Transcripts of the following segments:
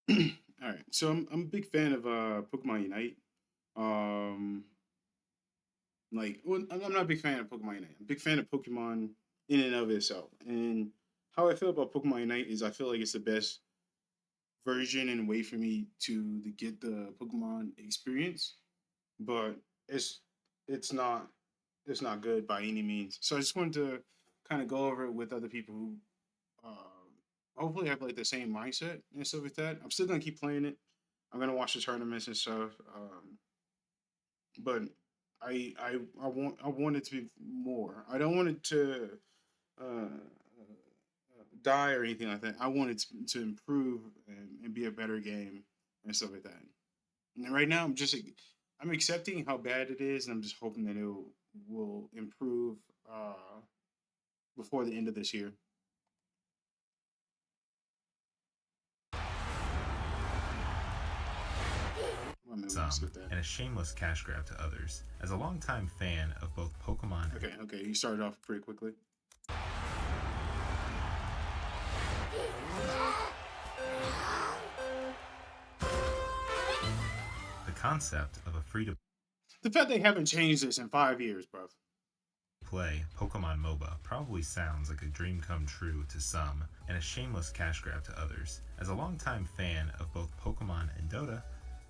All right, so I'm a big fan of Pokemon Unite. Um, well, I'm not a big fan of Pokemon Unite. I'm a big fan of Pokemon in and of itself. And how I feel about Pokemon Unite is I feel like it's the best version and way for me to get the Pokemon experience, but it's it's not it's not good by any means. So I just wanted to kind of go over it with other people who hopefully have like the same mindset and stuff like that. I'm still gonna keep playing it. I'm gonna watch the tournaments and stuff. But I want it to be more. I don't want it to die or anything like that. I want it to improve and be a better game and stuff like that. And right now, I'm accepting how bad it is, and I'm just hoping that will improve before the end of this year. Well, maybe we can Some, skip that. and a shameless cash grab to others. As a longtime fan of both Pokemon and Okay, okay. You started off pretty quickly. the concept of a free to The fact they haven't changed this in 5 years, bro. play Pokemon MOBA probably sounds like a dream come true to some and a shameless cash grab to others. As a longtime fan of both Pokemon and Dota,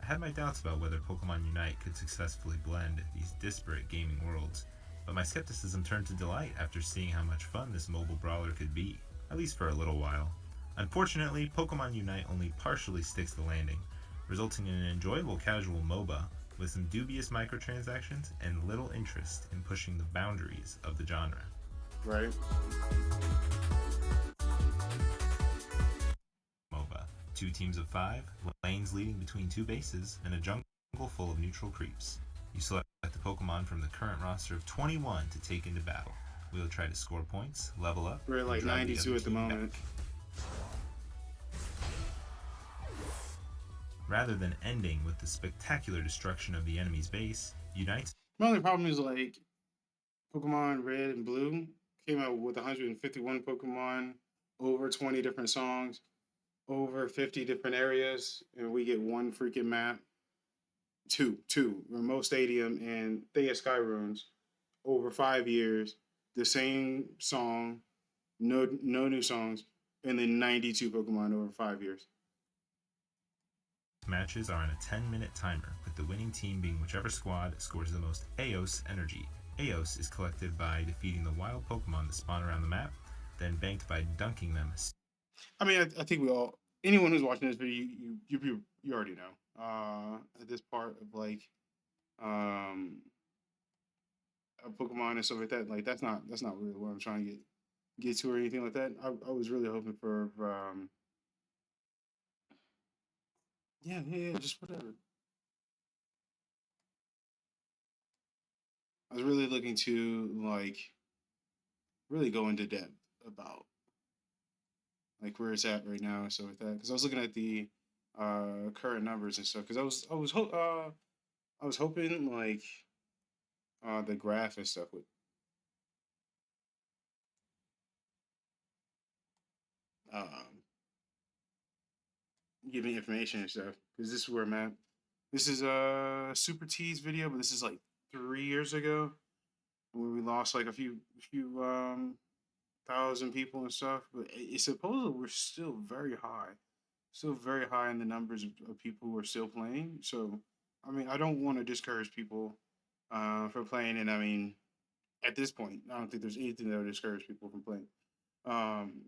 I had my doubts about whether Pokemon Unite could successfully blend these disparate gaming worlds, but my skepticism turned to delight after seeing how much fun this mobile brawler could be, at least for a little while. Unfortunately, Pokemon Unite only partially sticks the landing, resulting in an enjoyable casual MOBA with some dubious microtransactions and little interest in pushing the boundaries of the genre. Right. MOBA. Two teams of five, lanes leading between two bases, and a jungle full of neutral creeps. You select the Pokemon from the current roster of 21 to take into battle. We'll try to score points, level up, We're at and like drive the 92 other at the team back. moment. Rather than ending with the spectacular destruction of the enemy's base, Unite's My only problem is like Pokemon Red and Blue came out with 151 Pokemon, over 20 different songs, over 50 different areas, and we get one freaking map, two, Remote Stadium and Thea Sky Runes over 5 years, the same song, no new songs, and then 92 Pokemon over 5 years. matches are on a 10-minute timer, with the winning team being whichever squad scores the most Eos energy. Eos is collected by defeating the wild Pokemon that spawn around the map, then banked by dunking them. I mean, I think we all, anyone who's watching this video, you already know. At this part of like um a Pokemon and stuff like that, like that's not really what I'm trying to get to or anything like that. I was really hoping for yeah, just whatever. I was really looking to like really go into depth about like where it's at right now and stuff like that. Because I was looking at the current numbers and stuff. Because I was hoping like the graph and stuff would um give me information and stuff. Because this is where I'm at. This is a Super T's video, but this is like 3 years ago when we lost like a few thousand people and stuff. But it's supposedly we're still very high in the numbers of people who are still playing. So I mean, I don't want to discourage people from playing, and I mean, at this point, I don't think there's anything that would discourage people from playing. Um,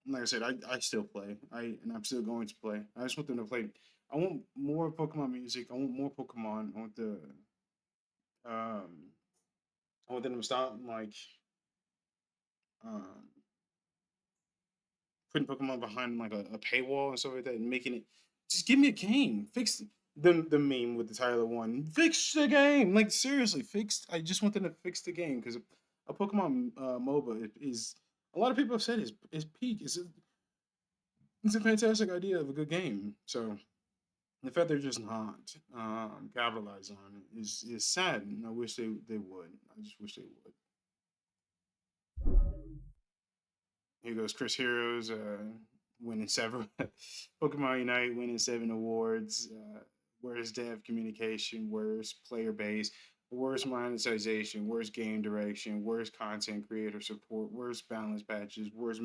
like I said, I still play. And I'm still going to play. I just want them to play. I want more Pokemon music. I want more Pokemon. Um I want them to stop like um putting Pokemon behind like a paywall and stuff like that, and making it just give me a game. Fix the meme with the Tyler one. Fix the game. Like seriously, fix. I just want them to fix the game because a Pokemon MOBA is a lot of people have said is peak. It's a fantastic idea of a good game. So the fact they're just not capitalized on it is sad, and I wish they would. I just wish they would. Here goes Chris Heroes. winning several Pokemon Unite, winning 7 awards. Worst dev communication, worst player base, worst monetization, worst game direction, worst content creator support, worst balance patches, worst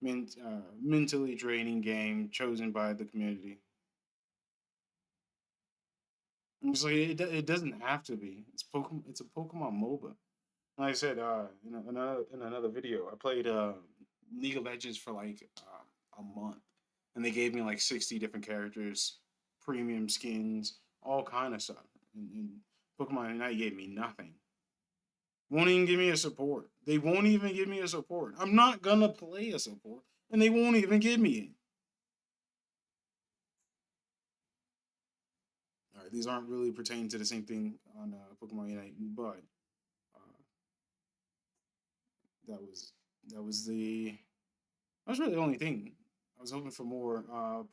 mentally draining game chosen by the community. It's like it doesn't have to be. It's Pokemon. It's a Pokemon MOBA. Like I said, in another video, I played League of Legends for like a month, and they gave me like 60 different characters, premium skins, all kind of stuff. And Pokemon Unite gave me nothing. Won't even give me a support. They won't even give me a support. I'm not gonna play a support, and they won't even give me it. All right, these aren't really pertaining to the same thing on Pokemon Unite, but uh, that was that was the that was really the only thing. I was hoping for more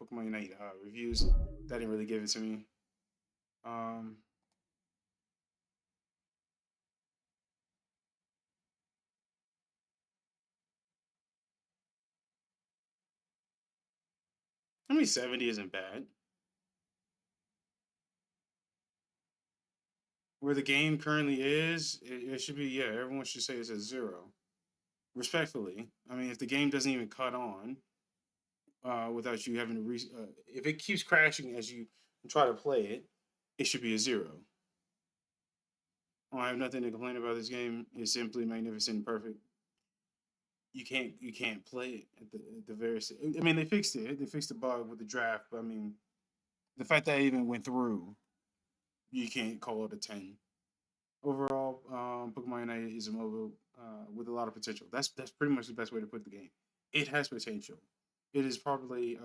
Pokemon Unite reviews. That didn't really give it to me. Um, I mean, 70 isn't bad. Where the game currently is, it should be, yeah, everyone should say it's a 0. Respectfully. I mean, if the game doesn't even cut on without you having to if it keeps crashing as you try to play it, it should be a 0. I have nothing to complain about this game. It's simply magnificent and perfect. You can't play it at the very. I mean, they fixed it. They fixed the bug with the draft, but I mean, the fact that it even went through, you can't call it a 10. Overall, Pokemon Unite is a mobile with a lot of potential. That's pretty much the best way to put the game. It has potential. It is probably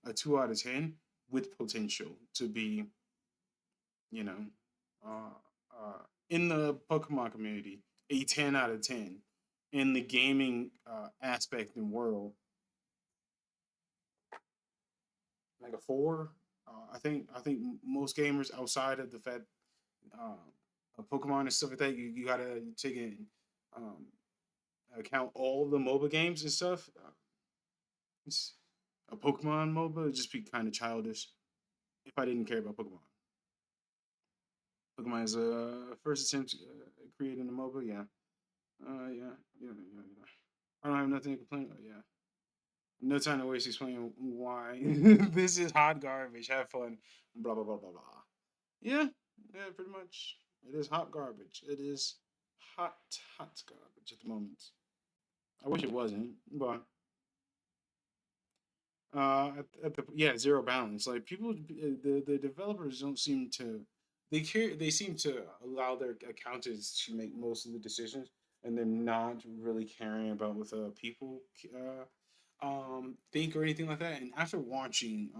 a 2 out of 10 with potential to be, you know, uh, in the Pokemon community, a 10 out of 10. In the gaming aspect and world, like a 4. I think most gamers outside of the fact Pokemon and stuff like that, you gotta take in um, account all the MOBA games and stuff. It's a Pokemon MOBA would just be kind of childish if I didn't care about Pokemon. Pokemon is a first attempt creating a MOBA. Yeah, yeah. I don't have nothing to complain about. Yeah, no time to waste explaining why this is hot garbage. Have fun. Blah blah blah blah blah. Yeah, yeah, pretty much. It is hot garbage. It is hot, hot garbage at the moment. I wish it wasn't, but at the yeah, zero balance. Like people, the developers don't seem to they care. They seem to allow their accountants to make most of the decisions, and they're not really caring about what people think or anything like that. And after watching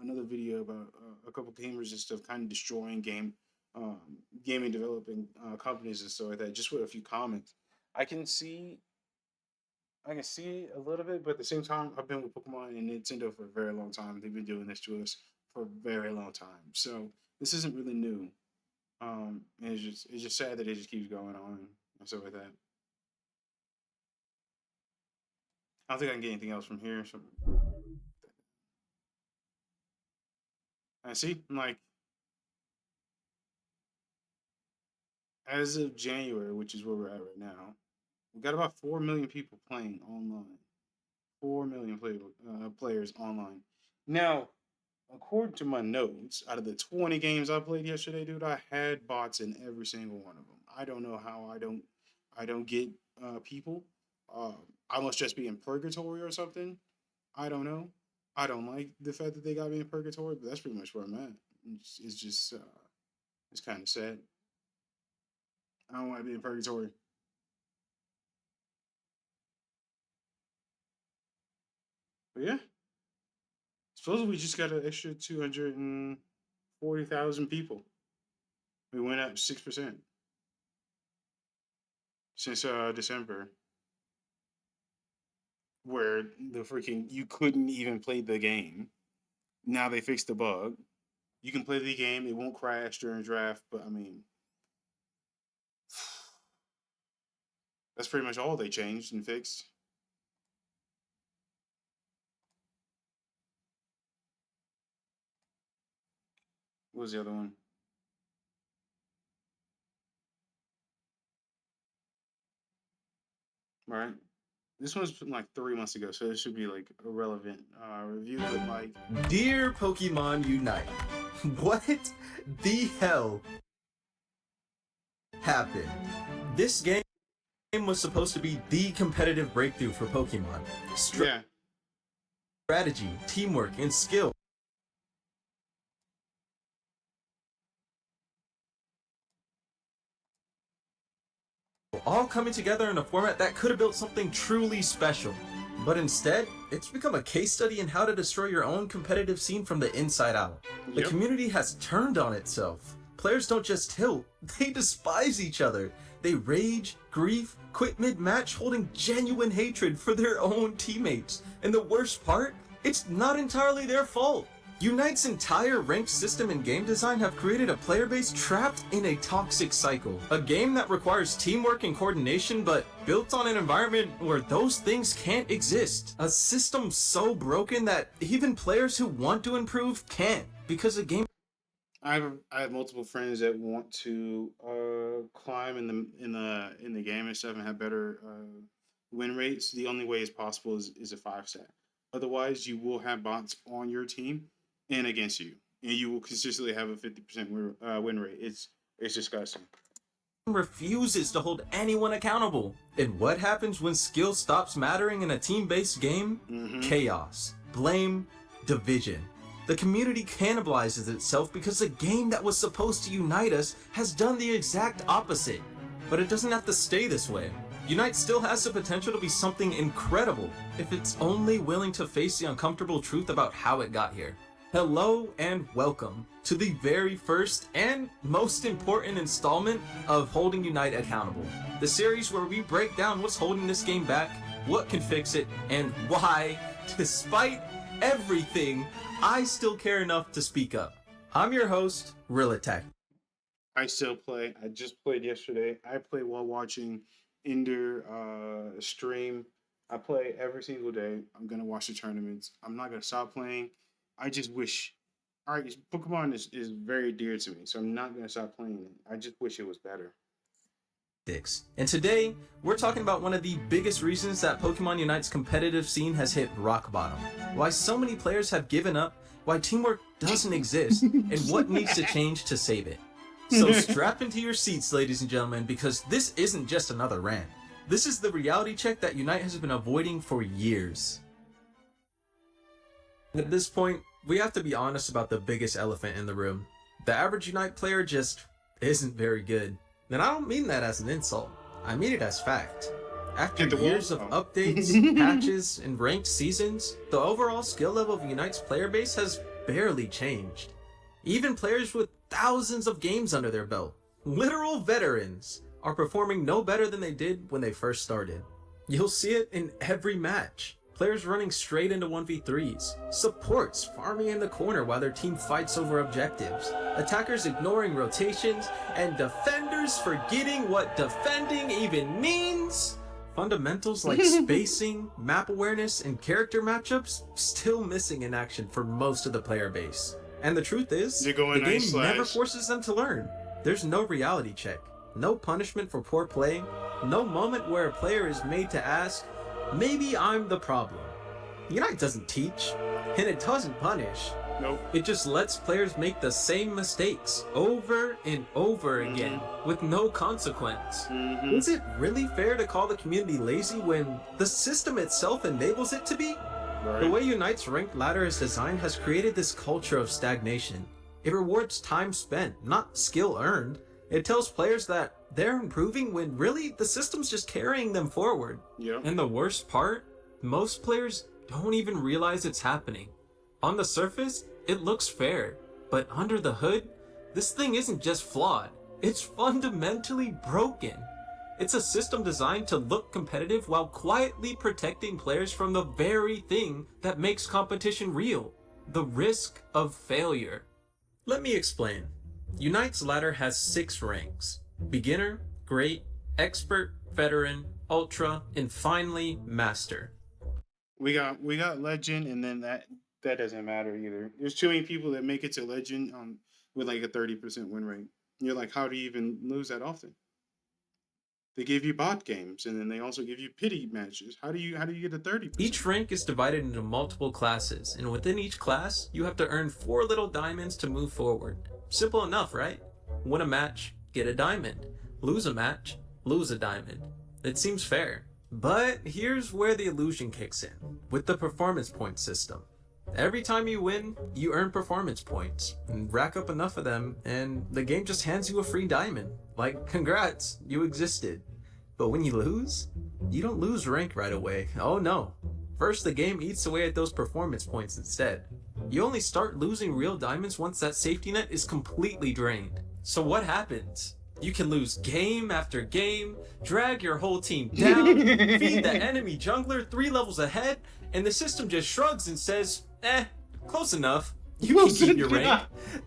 another video about a couple gamers and stuff, kind of destroying um, gaming developing companies and stuff like that, just with a few comments, I can see I can see a little bit, but at the same time, I've been with Pokemon and Nintendo for a very long time. They've been doing this to us for a very long time, so this isn't really new. And it's just sad that it just keeps going on and stuff like that. I don't think I can get anything else from here. So I see, like as of January, which is where we're at right now, we got about 4 million people playing online. 4 million players online. Now, according to my notes, out of the 20 games I played yesterday, dude, I had bots in every single one of them. I don't know how I don't get people. Uh, I must just be in purgatory or something. I don't know. I don't like the fact that they got me in purgatory, but that's pretty much where I'm at. It's just it's kind of sad. I don't want to be in purgatory. But yeah, supposedly we just got an extra 240,000 people. We went up 6% since December, where the freaking you couldn't even play the game. Now they fixed the bug. You can play the game; it won't crash during draft. But I mean, that's pretty much all they changed and fixed. What was the other one? Right. This one's from like 3 months ago, so it should be like a relevant review. But like, Dear Pokemon Unite, what the hell happened? This game was supposed to be the competitive breakthrough for Pokemon. yeah, Strategy, teamwork, and skill all coming together in a format that could have built something truly special. But instead, it's become a case study in how to destroy your own competitive scene from the inside out. The Yep. community has turned on itself. Players don't just tilt, they despise each other. They rage, grieve, quit mid-match holding genuine hatred for their own teammates. And the worst part, it's not entirely their fault. Unite's entire ranked system and game design have created a player base trapped in a toxic cycle. A game that requires teamwork and coordination, but built on an environment where those things can't exist. A system so broken that even players who want to improve can't, because the game I have multiple friends that want to climb in the game and stuff and have better win rates. The only way is possible is a 5 stat. Otherwise, you will have bots on your team and against you, and you will consistently have a 50% win rate. It's disgusting. refuses to hold anyone accountable. And what happens when skill stops mattering in a team-based game? Chaos, blame, division. The community cannibalizes itself because the game that was supposed to unite us has done the exact opposite. But it doesn't have to stay this way. Unite still has the potential to be something incredible if it's only willing to face the uncomfortable truth about how it got here. Hello and welcome to the very first and most important installment of Holding Unite Accountable, the series where we break down what's holding this game back, what can fix it, and why, despite everything, I still care enough to speak up. I'm your host, Real Attack. I still play. I just played yesterday. I play while watching Ender stream. I play every single day. I'm gonna watch the tournaments. I'm not gonna stop playing. I just wish. All right, Pokemon is very dear to me, so I'm not gonna stop playing it. I just wish it was better. And today, we're talking about one of the biggest reasons that Pokemon Unite's competitive scene has hit rock bottom. Why so many players have given up, why teamwork doesn't exist, and what needs to change to save it. So strap into your seats, ladies and gentlemen, because this isn't just another rant. This is the reality check that Unite has been avoiding for years. At this point, we have to be honest about the biggest elephant in the room. The average Unite player just isn't very good. And I don't mean that as an insult. I mean it as fact. After years of updates, patches, and ranked seasons, the overall skill level of Unite's player base has barely changed. Even players with thousands of games under their belt, literal veterans, are performing no better than they did when they first started. You'll see it in every match. Players running straight into 1v3s, supports farming in the corner while their team fights over objectives, attackers ignoring rotations, and defenders forgetting what defending even means. Fundamentals like spacing, map awareness, and character matchups still missing in action for most of the player base. And the truth is, the game never forces them to learn. There's no reality check, no punishment for poor play, no moment where a player is made to ask, maybe I'm the problem. Unite doesn't teach, and it doesn't punish. Nope. It just lets players make the same mistakes over and over again with no consequence. Is it really fair to call the community lazy when the system itself enables it to be? Right. The way Unite's ranked ladder is designed has created this culture of stagnation. It rewards time spent, not skill earned. It tells players that they're improving when really the system's just carrying them forward. Yep. And the worst part, most players don't even realize it's happening. On the surface, it looks fair, but under the hood, this thing isn't just flawed, it's fundamentally broken. It's a system designed to look competitive while quietly protecting players from the very thing that makes competition real, the risk of failure. Let me explain. Unite's ladder has 6 ranks: beginner, great, expert, veteran, ultra, and finally master. We got legend, and then that doesn't matter either. There's too many people that make it to legend. with like a 30% win rate. You're like, how do you even lose that often? They give you bot games, and then they also give you pity matches. How do you get a 30%? Each rank is divided into multiple classes, and within each class, you have to earn 4 little diamonds to move forward. Simple enough, right? Win a match, get a diamond. Lose a match, lose a diamond. It seems fair. But here's where the illusion kicks in, with the performance point system. Every time you win, you earn performance points, and rack up enough of them, and the game just hands you a free diamond. Like, congrats, you existed. But when you lose, you don't lose rank right away. Oh no. First, the game eats away at those performance points instead. You only start losing real diamonds once that safety net is completely drained. So what happens? You can lose game after game, drag your whole team down, feed the enemy jungler 3 levels ahead, and the system just shrugs and says, close enough. You can keep your rank.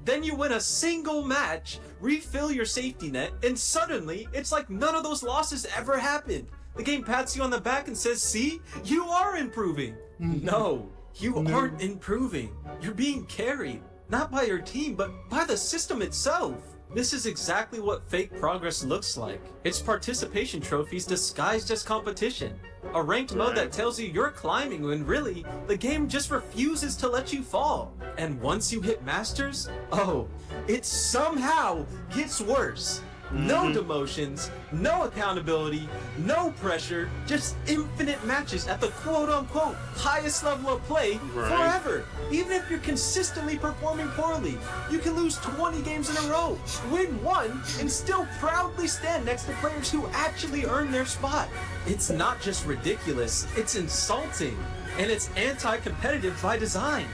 Then you win a single match, refill your safety net, and suddenly, it's like none of those losses ever happened. The game pats you on the back and says, see, you are improving. No, you aren't improving. You're being carried, not by your team, but by the system itself. This is exactly what fake progress looks like. It's participation trophies disguised as competition. A ranked mode that tells you you're climbing when really, the game just refuses to let you fall. And once you hit Masters, oh, it somehow gets worse. No demotions, no accountability, no pressure, just infinite matches at the quote-unquote highest level of play forever. Even if you're consistently performing poorly, you can lose 20 games in a row, win one, and still proudly stand next to players who actually earned their spot. It's not just ridiculous, it's insulting, and it's anti-competitive by design.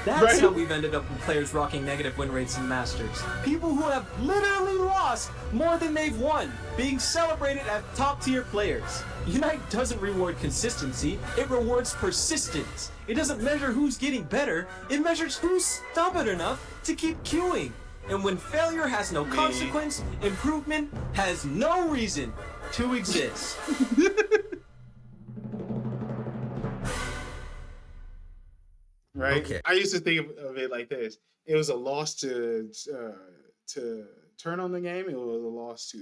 That's how we've ended up with players rocking negative win rates in Masters. People who have literally lost more than they've won, being celebrated as top-tier players. Unite doesn't reward consistency, it rewards persistence. It doesn't measure who's getting better, it measures who's stubborn enough to keep queuing. And when failure has no consequence, improvement has no reason to exist. Right. Okay. I used to think of it like this: it was a loss to turn on the game. It was a loss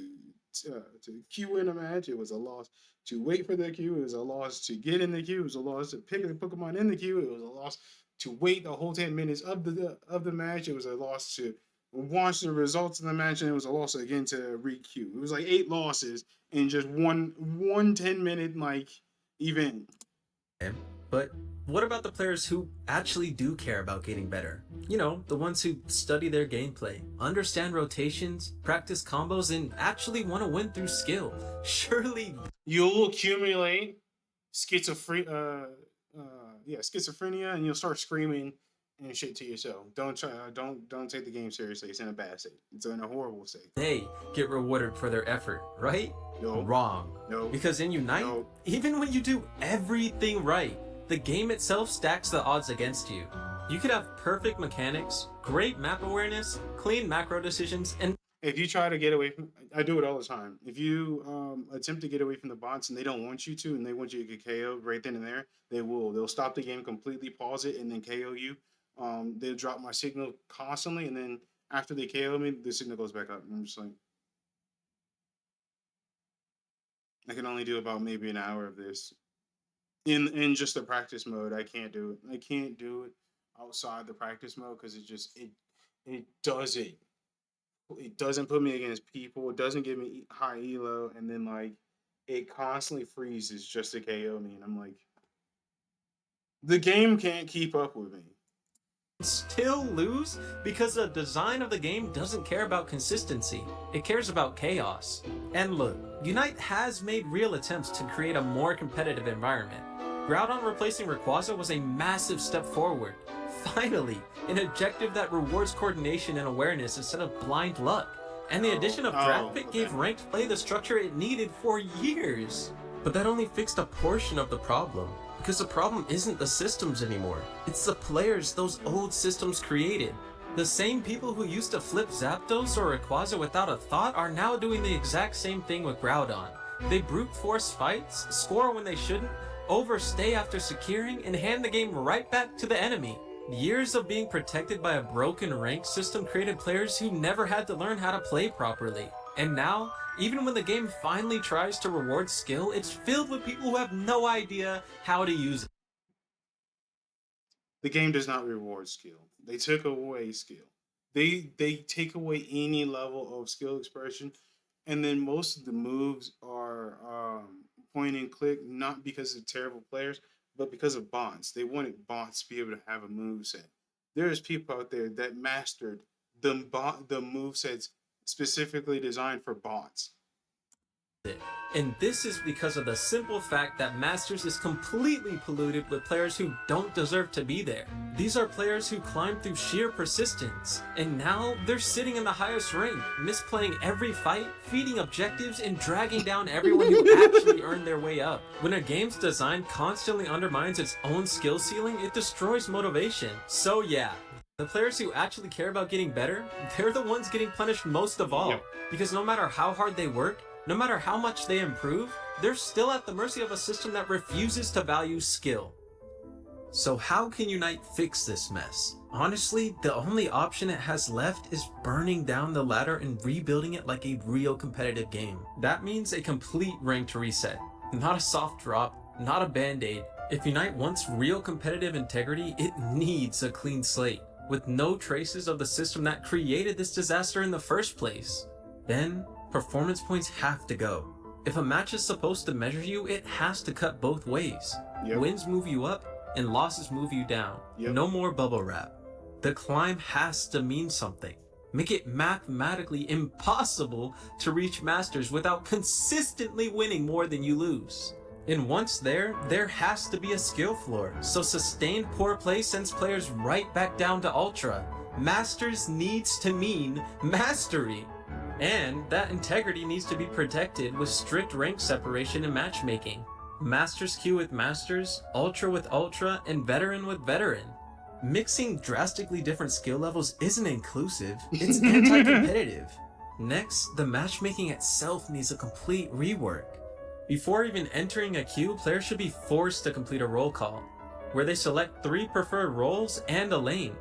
to queue in a match. It was a loss to wait for the queue. It was a loss to get in the queue. It was a loss to pick the Pokemon in the queue. It was a loss to wait the whole 10 minutes of the match. It was a loss to watch the results of the match, and it was a loss again to re-queue. It was like 8 losses in just one 10-minute like event. But what about the players who actually do care about getting better? You know, the ones who study their gameplay, understand rotations, practice combos, and actually want to win through skill. Surely you'll accumulate schizophrenia, and you'll start screaming and shit to yourself. Don't take the game seriously. It's in a bad state. It's in a horrible state. They get rewarded for their effort, right? No. Wrong. No. Because in Unite, even when you do everything right, the game itself stacks the odds against you. You could have perfect mechanics, great map awareness, clean macro decisions, and if you try to get away from, I do it all the time. If you attempt to get away from the bots and they don't want you to, and they want you to get KO'd right then and there, they will. They'll stop the game completely, pause it, and then KO you. They'll drop my signal constantly, and then after they KO me, the signal goes back up. And I'm just like, I can only do about maybe an hour of this. In just the practice mode, I can't do it. I can't do it outside the practice mode because it doesn't put me against people. It doesn't give me high elo, and then like it constantly freezes just to KO me, and I'm like, the game can't keep up with me. Still lose because the design of the game doesn't care about consistency. It cares about chaos. And look, Unite has made real attempts to create a more competitive environment. Groudon replacing Rayquaza was a massive step forward. Finally, an objective that rewards coordination and awareness instead of blind luck. And the addition of Draft Pick gave ranked play the structure it needed for years. But that only fixed a portion of the problem. Because the problem isn't the systems anymore. It's the players those old systems created. The same people who used to flip Zapdos or Rayquaza without a thought are now doing the exact same thing with Groudon. They brute force fights, score when they shouldn't, overstay after securing, and hand the game right back to the enemy. Years of being protected by a broken rank system created players who never had to learn how to play properly. And now, even when the game finally tries to reward skill, it's filled with people who have no idea how to use it. The game does not reward skill. They took away skill. They take away any level of skill expression, and then most of the moves are point and click, not because of terrible players, but because of bots. They wanted bots to be able to have a move set. There's people out there that mastered the move sets specifically designed for bots. And this is because of the simple fact that Masters is completely polluted with players who don't deserve to be there. These are players who climb through sheer persistence, and now they're sitting in the highest rank, misplaying every fight, feeding objectives, and dragging down everyone who actually earned their way up. When a game's design constantly undermines its own skill ceiling, it destroys motivation. So yeah, the players who actually care about getting better, they're the ones getting punished most of all. Yep. Because no matter how hard they work, no matter how much they improve, they're still at the mercy of a system that refuses to value skill. So how can Unite fix this mess? Honestly, the only option it has left is burning down the ladder and rebuilding it like a real competitive game. That means a complete ranked reset. Not a soft drop, not a band-aid. If Unite wants real competitive integrity, it needs a clean slate, with no traces of the system that created this disaster in the first place. Then, performance points have to go. If a match is supposed to measure you, it has to cut both ways. Yep. Wins move you up, and losses move you down. Yep. No more bubble wrap. The climb has to mean something. Make it mathematically impossible to reach Masters without consistently winning more than you lose. And once there has to be a skill floor, so sustained poor play sends players right back down to Ultra. Masters needs to mean mastery. And that integrity needs to be protected with strict rank separation and matchmaking. Masters queue with Masters, Ultra with Ultra, and Veteran with Veteran. Mixing drastically different skill levels isn't inclusive, it's anti-competitive. Next, the matchmaking itself needs a complete rework. Before even entering a queue, players should be forced to complete a roll call, where they select 3 preferred roles and a lane.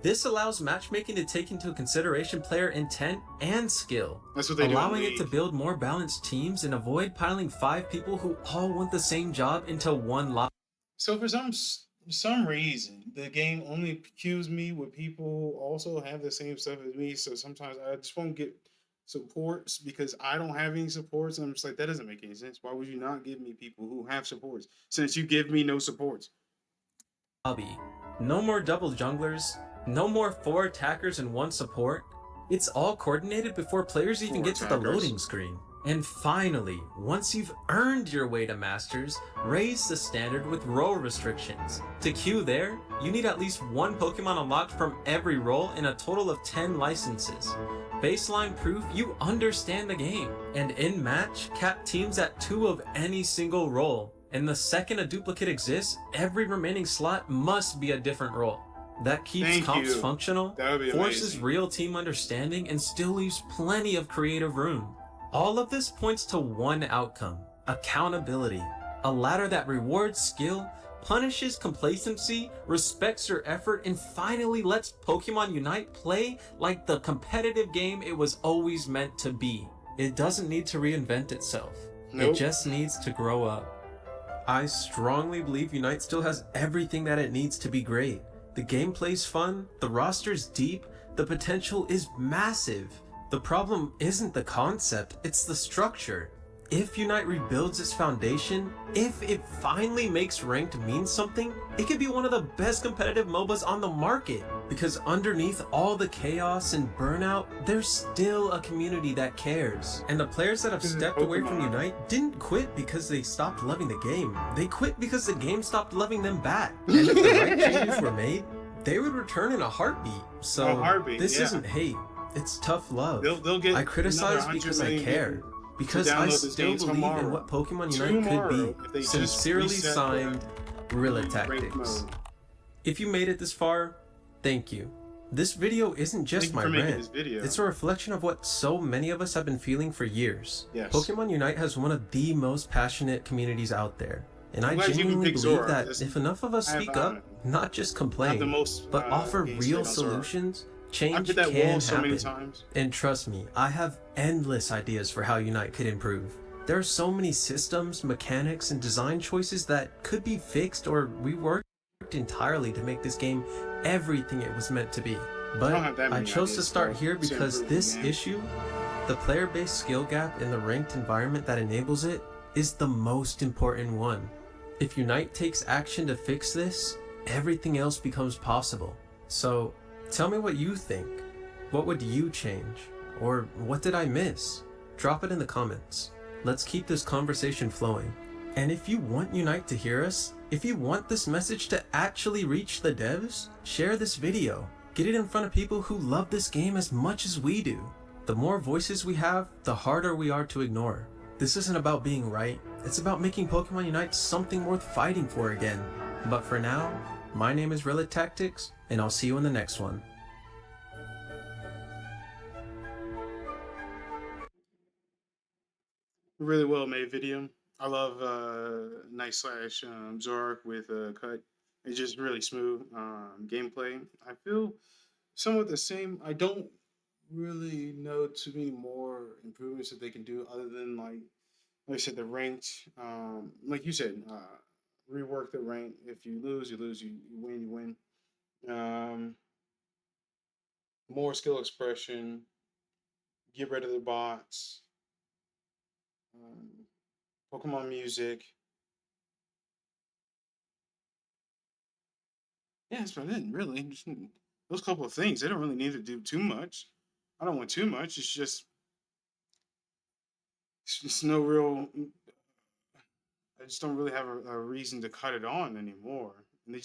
This allows matchmaking to take into consideration player intent and skill, That's what they allowing do. it to build more balanced teams and avoid piling 5 people who all want the same job into one lot. So for some reason, the game only queues me with people who also have the same stuff as me. So sometimes I just won't get supports because I don't have any supports, and I'm just like, that doesn't make any sense. Why would you not give me people who have supports since you give me no supports? Lobby. No more double junglers. No more 4 attackers and 1 support. It's all coordinated before players even 4 get to the attackers. loading screen. And finally, once you've earned your way to Masters, raise the standard with role restrictions. To queue there, you need at least 1 Pokemon unlocked from every role in a total of 10 licenses. Baseline proof you understand the game. And in match, cap teams at 2 of any single role. And the second a duplicate exists, every remaining slot must be a different role. That keeps Thank comps you. functional, That would be forces amazing. real team understanding, and still leaves plenty of creative room. All of this points to one outcome: accountability. A ladder that rewards skill, punishes complacency, respects your effort, and finally lets Pokémon Unite play like the competitive game it was always meant to be. It doesn't need to reinvent itself. Nope. It just needs to grow up. I strongly believe Unite still has everything that it needs to be great. The gameplay's fun, the roster's deep, the potential is massive. The problem isn't the concept, it's the structure. If Unite rebuilds its foundation, if it finally makes ranked mean something, it could be one of the best competitive MOBAs on the market. Because underneath all the chaos and burnout, there's still a community that cares. And the players that have This is stepped away from Pokemon. Unite didn't quit because they stopped loving the game. They quit because the game stopped loving them back. And if the right changes were made, they would return in a heartbeat. So A heartbeat, this yeah. isn't hate, it's tough love. They'll get. I criticize another because 100 I million care. people Because to I download this still game believe in tomorrow. what Pokemon Unite Tomorrow, could if they be. just Sincerely reset signed, Gorilla ranked Tactics. mode. If you made it this far, thank you. This video isn't just Thank you my for making rant. this video. It's a reflection of what so many of us have been feeling for years. Yes. Pokemon Unite has one of the most passionate communities out there. And I'm I glad you can genuinely pick believe Zora. that This- if enough of us I have speak fun up, with it. not just Not the complain, most but offer games real played on Zora. solutions. I've Change hit that can wall so many happen. times. And trust me, I have endless ideas for how Unite could improve. There are so many systems, mechanics, and design choices that could be fixed or reworked entirely to make this game everything it was meant to be. But don't have that I many chose to ideas, start though, here to because improve the this game. issue, the player-based skill gap in the ranked environment that enables it, is the most important one. If Unite takes action to fix this, everything else becomes possible. So, tell me what you think. What would you change? Or what did I miss? Drop it in the comments. Let's keep this conversation flowing. And if you want Unite to hear us, if you want this message to actually reach the devs, share this video. Get it in front of people who love this game as much as we do. The more voices we have, the harder we are to ignore. This isn't about being right, it's about making Pokemon Unite something worth fighting for again. But for now, my name is Relic Tactics, and I'll see you in the next one. Really well made video. I love Night Slash Zorak with cut. It's just really smooth gameplay. I feel somewhat the same. I don't really know too many more improvements that they can do other than like I said, the ranked. Like you said, rework the rank. If you lose, you lose. You win, you win. More skill expression. Get rid of the bots. Um, Pokemon music. Yeah, that's about it. Really, just those couple of things. They don't really need to do too much. I don't want too much. It's just no real. I just don't really have a reason to cut it on anymore. And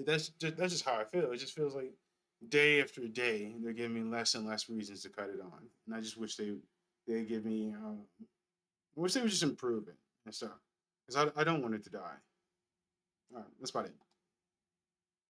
that's just how I feel. It just feels like day after day they're giving me less and less reasons to cut it on. And I just wish they give me. I wish they would just improve it and stuff. Because I don't want it to die. All right, that's about it.